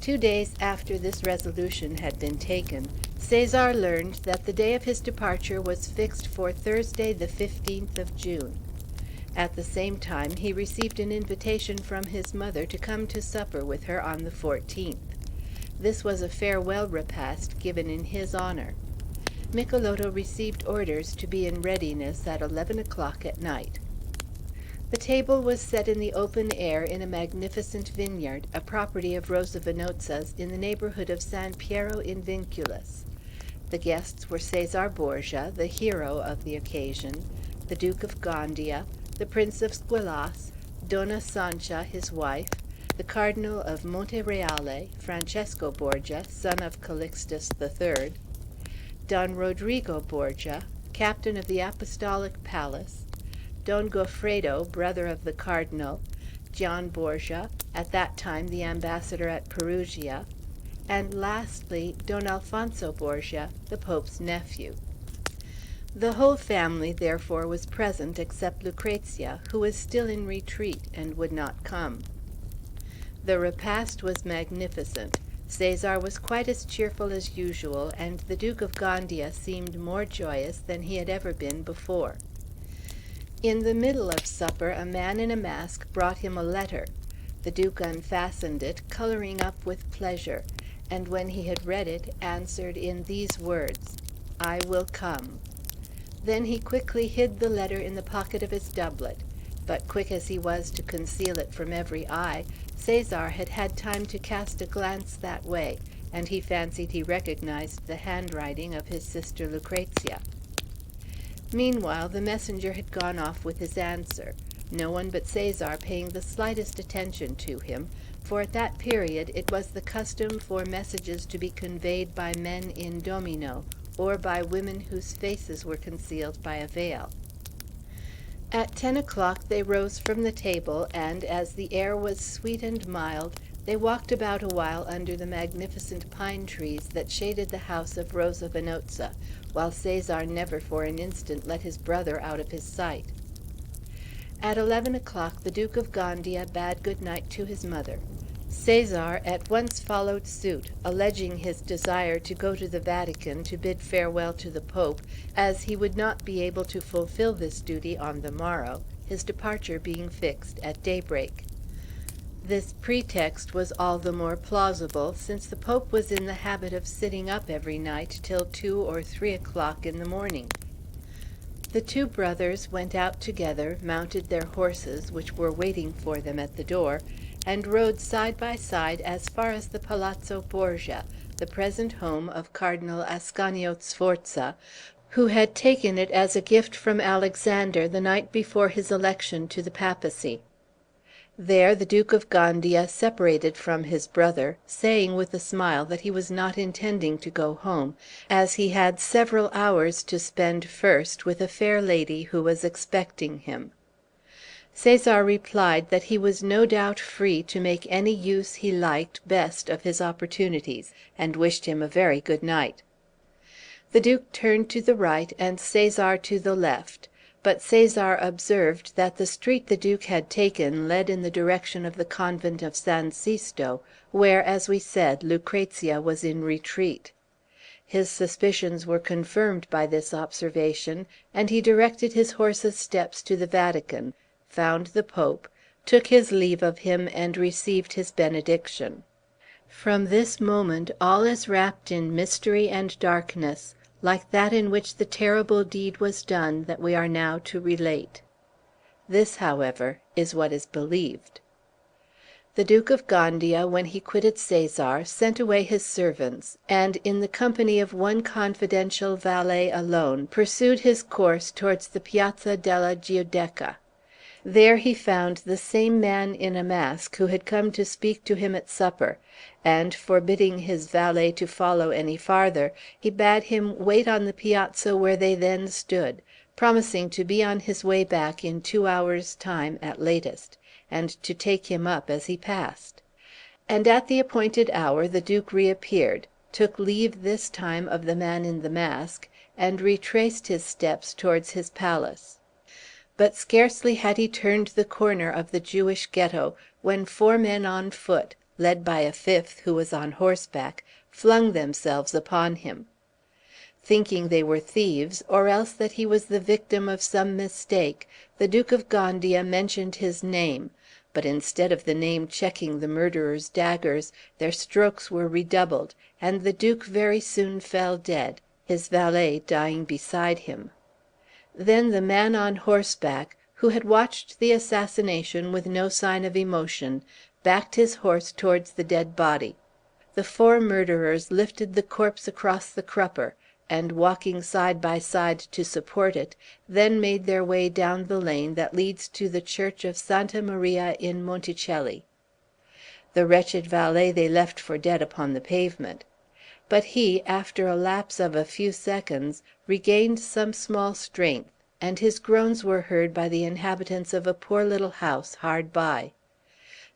2 days after this resolution had been taken, Cæsar learned that the day of his departure was fixed for Thursday, the 15th of June. At the same time he received an invitation from his mother to come to supper with her on the 14th. This was a farewell repast given in his honor. Michelotto received orders to be in readiness at 11 o'clock at night. The table was set in the open air in a magnificent vineyard, a property of Rosa Venozza's, in the neighborhood of San Piero in Vinculus. The guests were Cæsar Borgia, the hero of the occasion, the Duke of Gandia, the Prince of Squillace, Donna Sancha, his wife, the Cardinal of Montereale, Francesco Borgia, son of Calixtus III, Don Rodrigo Borgia, captain of the Apostolic Palace, Don Goffredo, brother of the Cardinal, Gian Borgia, at that time the ambassador at Perugia, and lastly Don Alfonso Borgia, the Pope's nephew. The whole family, therefore, was present except Lucrezia, who was still in retreat and would not come. The repast was magnificent. Cæsar was quite as cheerful as usual, and the Duke of Gandia seemed more joyous than he had ever been before. In the middle of supper a man in a mask brought him a letter. The Duke unfastened it, coloring up with pleasure, and when he had read it, answered in these words, "I will come." Then he quickly hid the letter in the pocket of his doublet, but quick as he was to conceal it from every eye, Cæsar had had time to cast a glance that way, and he fancied he recognized the handwriting of his sister Lucrezia. Meanwhile the messenger had gone off with his answer, no one but Cæsar paying the slightest attention to him, for at that period it was the custom for messages to be conveyed by men in domino, or by women whose faces were concealed by a veil. At 10 o'clock they rose from the table, and, as the air was sweet and mild, they walked about a while under the magnificent pine trees that shaded the house of Rosa Venozza, while Cæsar never for an instant let his brother out of his sight. At 11 o'clock the Duke of Gandia bade good night to his mother. Cæsar at once followed suit, alleging his desire to go to the Vatican to bid farewell to the Pope, as he would not be able to fulfill this duty on the morrow, his departure being fixed at daybreak. This pretext was all the more plausible, since the Pope was in the habit of sitting up every night till 2 or 3 o'clock in the morning. The two brothers went out together, mounted their horses, which were waiting for them at the door, and rode side by side as far as the Palazzo Borgia, the present home of Cardinal Ascanio Sforza, who had taken it as a gift from Alexander the night before his election to the papacy. There the Duke of Gandia separated from his brother, saying with a smile that he was not intending to go home, as he had several hours to spend first with a fair lady who was expecting him. Cæsar replied that he was no doubt free to make any use he liked best of his opportunities, and wished him a very good night. The Duke turned to the right and Cæsar to the left, but Cæsar observed that the street the Duke had taken led in the direction of the convent of San Sisto, where, as we said, Lucrezia was in retreat. His suspicions were confirmed by this observation, and he directed his horse's steps to the Vatican, found the Pope, took his leave of him, and received his benediction. From this moment all is wrapped in mystery and darkness, like that in which the terrible deed was done that we are now to relate. This, however, is what is believed. The Duke of Gandia, when he quitted Cæsar, sent away his servants, and, in the company of one confidential valet alone, pursued his course towards the Piazza della Giudecca. There he found the same man in a mask who had come to speak to him at supper, and, forbidding his valet to follow any farther, he bade him wait on the piazza where they then stood, promising to be on his way back in 2 hours' time at latest, and to take him up as he passed. And at the appointed hour the Duke reappeared, took leave this time of the man in the mask, and retraced his steps towards his palace. But scarcely had he turned the corner of the Jewish Ghetto, when 4 men on foot, led by a fifth who was on horseback, flung themselves upon him. Thinking they were thieves, or else that he was the victim of some mistake, the Duke of Gandia mentioned his name; but instead of the name checking the murderers' daggers, their strokes were redoubled, and the Duke very soon fell dead, his valet dying beside him. Then the man on horseback, who had watched the assassination with no sign of emotion, backed his horse towards the dead body. The four murderers lifted the corpse across the crupper, and, walking side by side to support it, then made their way down the lane that leads to the church of Santa Maria in Monticelli. The wretched valet they left for dead upon the pavement. But he, after a lapse of a few seconds, regained some small strength, and his groans were heard by the inhabitants of a poor little house hard by.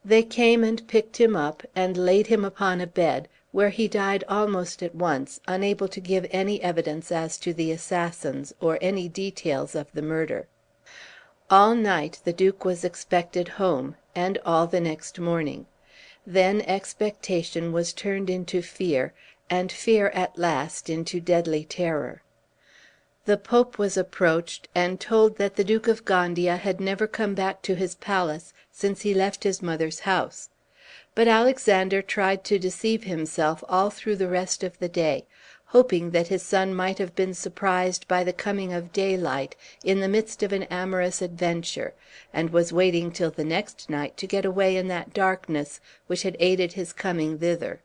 They came and picked him up, and laid him upon a bed, where he died almost at once, unable to give any evidence as to the assassins, or any details of the murder. All night the Duke was expected home, and all the next morning. Then expectation was turned into fear, and fear at last into deadly terror. The Pope was approached, and told that the Duke of Gandia had never come back to his palace since he left his mother's house. But Alexander tried to deceive himself all through the rest of the day, hoping that his son might have been surprised by the coming of daylight in the midst of an amorous adventure, and was waiting till the next night to get away in that darkness which had aided his coming thither.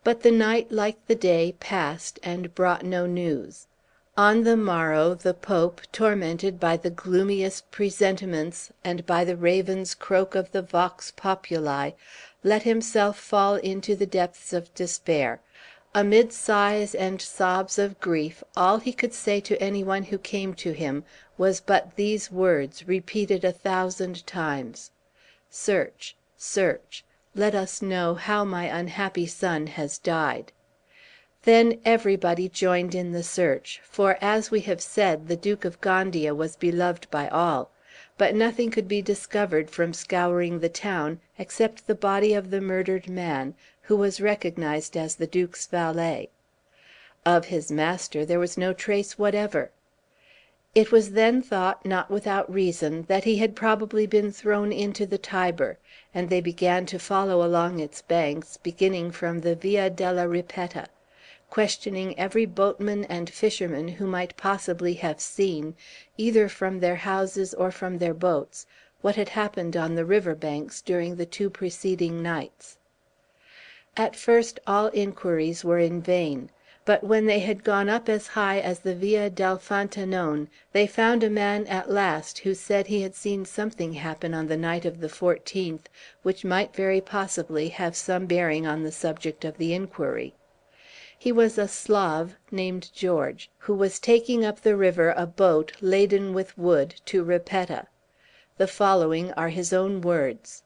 But the night, like the day, passed, and brought no news. On the morrow the Pope, tormented by the gloomiest presentiments and by the raven's croak of the vox populi, let himself fall into the depths of despair. Amid sighs and sobs of grief, all he could say to any one who came to him was but these words, repeated 1,000 times: "Search, search, let us know how my unhappy son has died." Then everybody joined in the search, for, as we have said, the Duke of Gandia was beloved by all; but nothing could be discovered from scouring the town except the body of the murdered man, who was recognized as the Duke's valet. Of his master there was no trace whatever. It was then thought, not without reason, that he had probably been thrown into the Tiber, and they began to follow along its banks, beginning from the Via della Ripetta, questioning every boatman and fisherman who might possibly have seen, either from their houses or from their boats, what had happened on the river banks during the 2 preceding nights. At first all inquiries were in vain; but when they had gone up as high as the Via del Fantanon, they found a man at last who said he had seen something happen on the night of the 14th, which might very possibly have some bearing on the subject of the inquiry. He was a Slav named George, who was taking up the river a boat laden with wood to Ripetta. The following are his own words: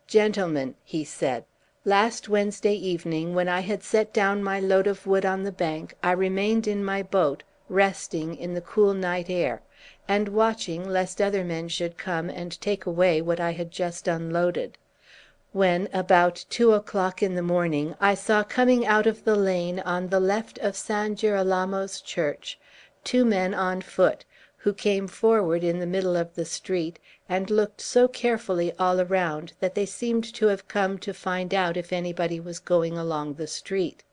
"Gentlemen," he said, "last Wednesday evening, when I had set down my load of wood on the bank, I remained in my boat, resting in the cool night air, and watching lest other men should come and take away what I had just unloaded, when, about 2 o'clock in the morning, I saw coming out of the lane on the left of San Girolamo's church 2 men on foot, who came forward in the middle of the street, and looked so carefully all around that they seemed to have come to find out if anybody was going along the street.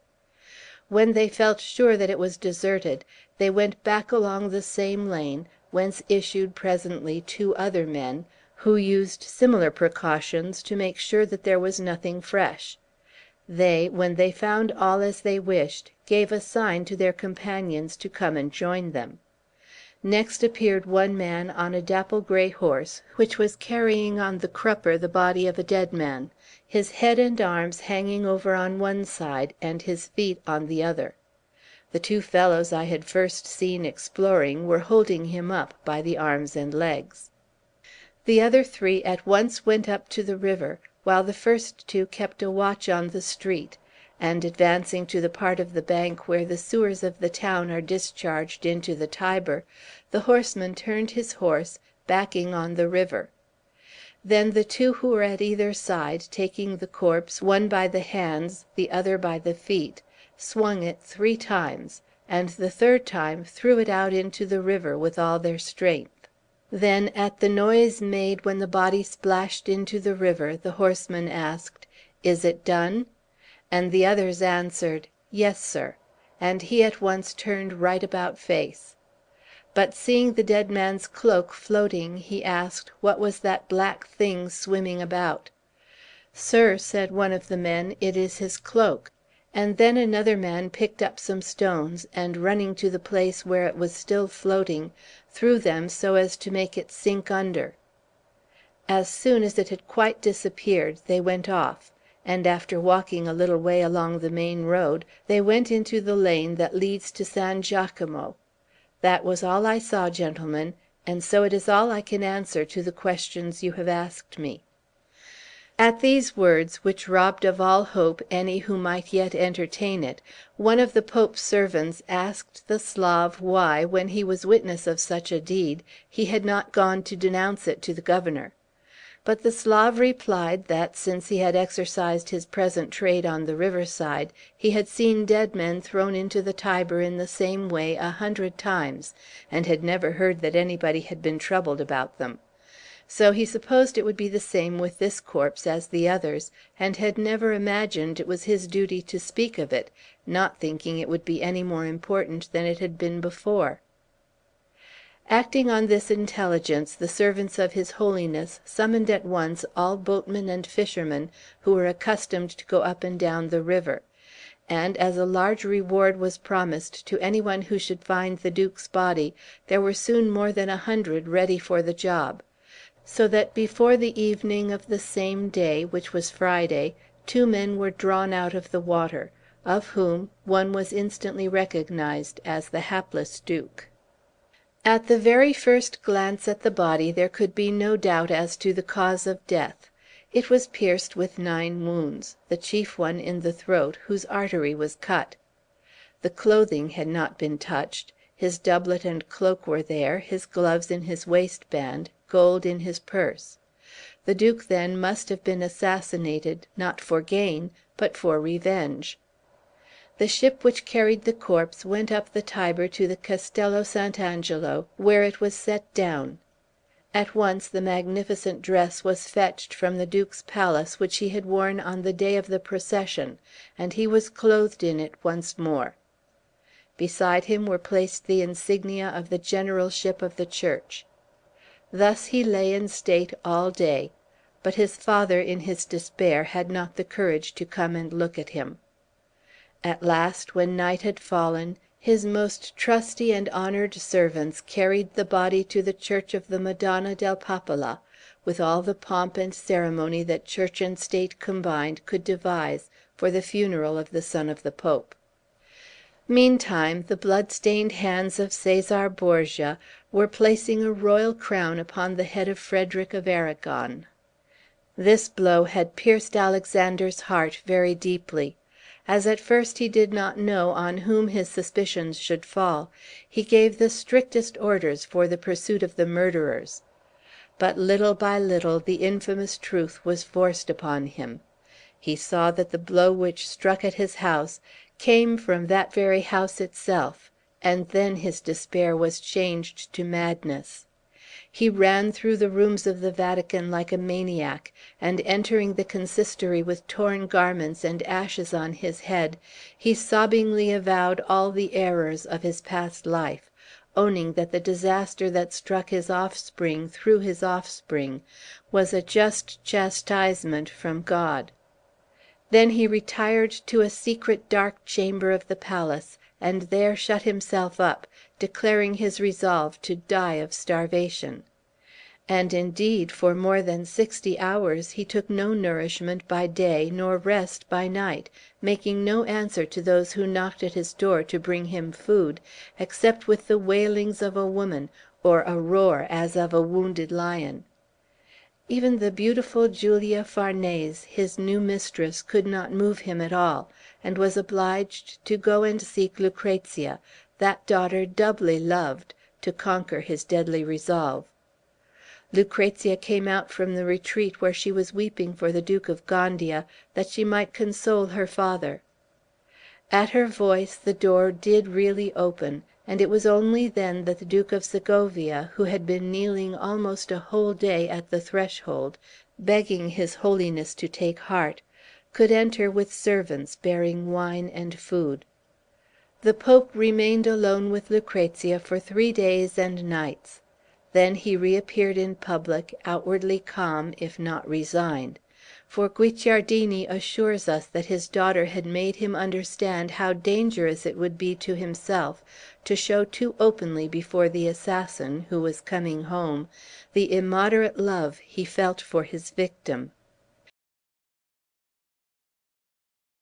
When they felt sure that it was deserted, they went back along the same lane, whence issued presently 2 other men, who used similar precautions to make sure that there was nothing fresh. They, when they found all as they wished, gave a sign to their companions to come and join them. Next appeared one man on a dapple gray horse, which was carrying on the crupper the body of a dead man, his head and arms hanging over on one side, and his feet on the other. The 2 fellows I had first seen exploring were holding him up by the arms and legs. The other 3 at once went up to the river, while the first 2 kept a watch on the street; and, advancing to the part of the bank where the sewers of the town are discharged into the Tiber, the horseman turned his horse, backing on the river. Then the two who were at either side, taking the corpse, one by the hands, the other by the feet, swung it 3 times, and the third time threw it out into the river with all their strength. Then, at the noise made when the body splashed into the river, the horseman asked, "Is it done?" And the others answered, "Yes, sir," and he at once turned right about face. But seeing the dead man's cloak floating, he asked, what was that black thing swimming about? "Sir," said one of the men, "it is his cloak." And then another man picked up some stones, and running to the place where it was still floating, threw them so as to make it sink under. As soon as it had quite disappeared, they went off, and after walking a little way along the main road, they went into the lane that leads to San Giacomo. That was all I saw, gentlemen, and so it is all I can answer to the questions you have asked me." At these words, which robbed of all hope any who might yet entertain it, one of the Pope's servants asked the Slav why, when he was witness of such a deed, he had not gone to denounce it to the Governor. But the Slav replied that, since he had exercised his present trade on the river side, he had seen dead men thrown into the Tiber in the same way 100 times, and had never heard that anybody had been troubled about them. So he supposed it would be the same with this corpse as the others, and had never imagined it was his duty to speak of it, not thinking it would be any more important than it had been before. Acting on this intelligence, the servants of his Holiness summoned at once all boatmen and fishermen who were accustomed to go up and down the river; and, as a large reward was promised to any one who should find the Duke's body, there were soon more than 100 ready for the job; so that before the evening of the same day, which was Friday, 2 men were drawn out of the water, of whom one was instantly recognized as the hapless Duke. At the very first glance at the body there could be no doubt as to the cause of death. It was pierced with 9 wounds, the chief one in the throat, whose artery was cut. The clothing had not been touched. His doublet and cloak were there, his gloves in his waistband, gold in his purse. The Duke, then, must have been assassinated, not for gain, but for revenge. The ship which carried the corpse went up the Tiber to the Castello Sant' Angelo, where it was set down. At once the magnificent dress was fetched from the Duke's palace, which he had worn on the day of the procession, and he was clothed in it once more. Beside him were placed the insignia of the generalship of the Church. Thus he lay in state all day, but his father, in his despair, had not the courage to come and look at him. At last, when night had fallen, his most trusty and honored servants carried the body to the Church of the Madonna del Popolo, with all the pomp and ceremony that Church and State combined could devise for the funeral of the son of the Pope. Meantime, the blood-stained hands of Caesar Borgia were placing a royal crown upon the head of Frederick of Aragon. This blow had pierced Alexander's heart very deeply. As at first he did not know on whom his suspicions should fall, he gave the strictest orders for the pursuit of the murderers. But little by little the infamous truth was forced upon him. He saw that the blow which struck at his house came from that very house itself, and then his despair was changed to madness. He ran through the rooms of the Vatican like a maniac, and entering the consistory with torn garments and ashes on his head, he sobbingly avowed all the errors of his past life, owning that the disaster that struck his offspring through his offspring was a just chastisement from God. Then he retired to a secret dark chamber of the palace, and there shut himself up, declaring his resolve to die of starvation. And indeed, for more than 60 hours he took no nourishment by day nor rest by night, making no answer to those who knocked at his door to bring him food, except with the wailings of a woman, or a roar as of a wounded lion. Even the beautiful Julia Farnese, his new mistress, could not move him at all, and was obliged to go and seek Lucrezia, that daughter doubly loved, to conquer his deadly resolve. Lucrezia came out from the retreat where she was weeping for the Duke of Gandia, that she might console her father. At her voice the door did really open, and it was only then that the Duke of Segovia, who had been kneeling almost a whole day at the threshold, begging his Holiness to take heart, could enter with servants bearing wine and food. The Pope remained alone with Lucrezia for 3 days and nights. Then he reappeared in public, outwardly calm, if not resigned; for Guicciardini assures us that his daughter had made him understand how dangerous it would be to himself to show too openly before the assassin, who was coming home, the immoderate love he felt for his victim.